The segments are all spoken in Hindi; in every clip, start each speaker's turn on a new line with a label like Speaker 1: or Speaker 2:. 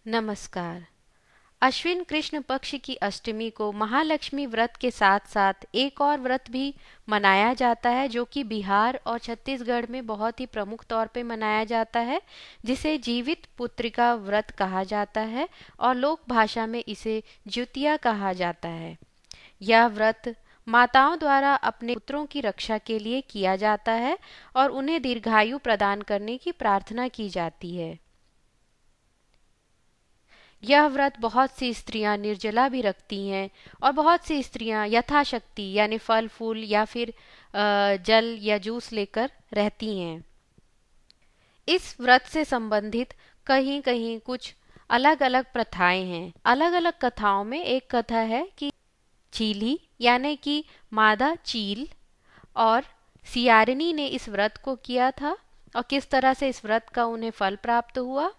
Speaker 1: नमस्कार। अश्विन कृष्ण पक्ष की अष्टमी को महालक्ष्मी व्रत के साथ साथ एक और व्रत भी मनाया जाता है, जो कि बिहार और छत्तीसगढ़ में बहुत ही प्रमुख तौर पे मनाया जाता है, जिसे जीवित पुत्रिका व्रत कहा जाता है और लोक भाषा में इसे ज्युतिया कहा जाता है। यह व्रत माताओं द्वारा अपने पुत्रों की रक्षा के लिए किया जाता है और उन्हें दीर्घायु प्रदान करने की प्रार्थना की जाती है। यह व्रत बहुत सी स्त्रियां निर्जला भी रखती हैं और बहुत सी स्त्रियां यथाशक्ति यानी फल फूल या फिर जल या जूस लेकर रहती हैं। इस व्रत से संबंधित कहीं कहीं कुछ अलग अलग प्रथाएं हैं। अलग अलग कथाओं में एक कथा है कि चीली यानी कि मादा चील और सियारिनी ने इस व्रत को किया था और किस तरह से इस व्रत का उन्हें फल प्राप्त हुआ।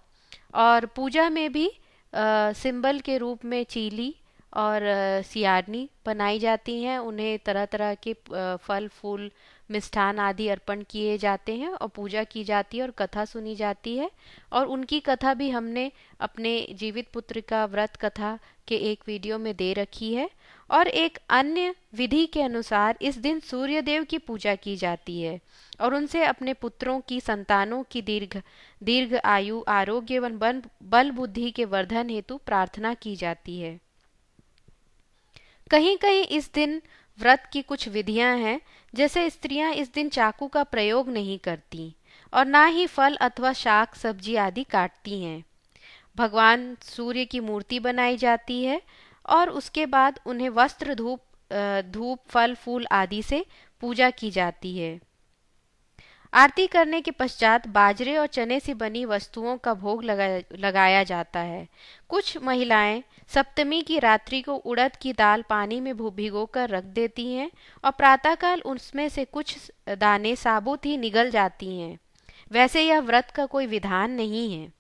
Speaker 1: और पूजा में भी सिंबल के रूप में चीली और सियारनी बनाई जाती हैं। उन्हें तरह तरह के फल फूल मिष्ठान आदि अर्पण किए जाते हैं और पूजा की जाती है और कथा सुनी जाती है। और उनकी कथा भी हमने अपने जीवित पुत्र का व्रत कथा के एक वीडियो में दे रखी है। और एक अन्य विधि के अनुसार इस दिन सूर्य देव की पूजा की जाती है और उनसे अपने पुत्रों की संतानों की दीर्घ दीर्घ आयु आरोग्य एवं बल बुद्धि के वर्धन हेतु प्रार्थना की जाती है। कहीं कहीं इस दिन व्रत की कुछ विधियां हैं, जैसे स्त्रियां इस दिन चाकू का प्रयोग नहीं करती और ना ही फल अथवा शाक सब्जी आदि काटती हैं। भगवान सूर्य की मूर्ति बनाई जाती है और उसके बाद उन्हें वस्त्र धूप फल फूल आदि से पूजा की जाती है। आरती करने के पश्चात बाजरे और चने से बनी वस्तुओं का भोग लगाया जाता है। कुछ महिलाएं सप्तमी की रात्रि को उड़द की दाल पानी में भिगोकर रख देती हैं और प्रातःकाल उसमें से कुछ दाने साबुत ही निगल जाती हैं। वैसे यह व्रत का कोई विधान नहीं है,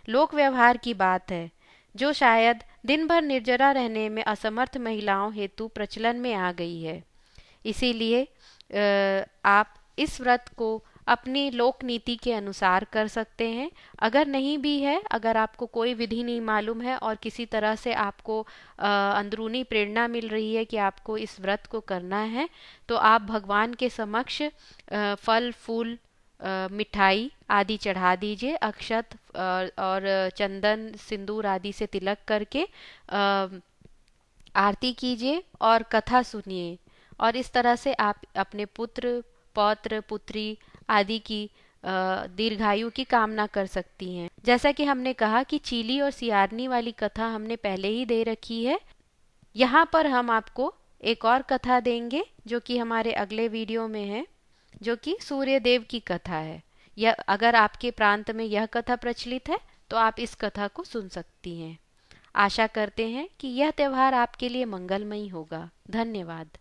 Speaker 1: लोक व्यवहार की बात है, जो शायद दिन भर निर्जरा रहने में असमर्थ महिलाओं हेतु प्रचलन में आ गई है। इसीलिए आप इस व्रत को अपनी लोक नीति के अनुसार कर सकते हैं। अगर नहीं भी है, अगर आपको कोई विधि नहीं मालूम है और किसी तरह से आपको अंदरूनी प्रेरणा मिल रही है कि आपको इस व्रत को करना है, तो आप भगवान के समक्ष फल फूल मिठाई आदि चढ़ा दीजिए। अक्षत और चंदन सिंदूर आदि से तिलक करके आरती कीजिए और कथा सुनिए। और इस तरह से आप अपने पुत्र पौत्र पुत्री आदि की दीर्घायु की कामना कर सकती हैं। जैसा कि हमने कहा कि चीली और सियारनी वाली कथा हमने पहले ही दे रखी है। यहाँ पर हम आपको एक और कथा देंगे जो कि हमारे अगले वीडियो में है, जो कि सूर्य देव की कथा है। यह अगर आपके प्रांत में यह कथा प्रचलित है तो आप इस कथा को सुन सकती हैं। आशा करते हैं कि यह त्यौहार आपके लिए मंगलमयी होगा। धन्यवाद।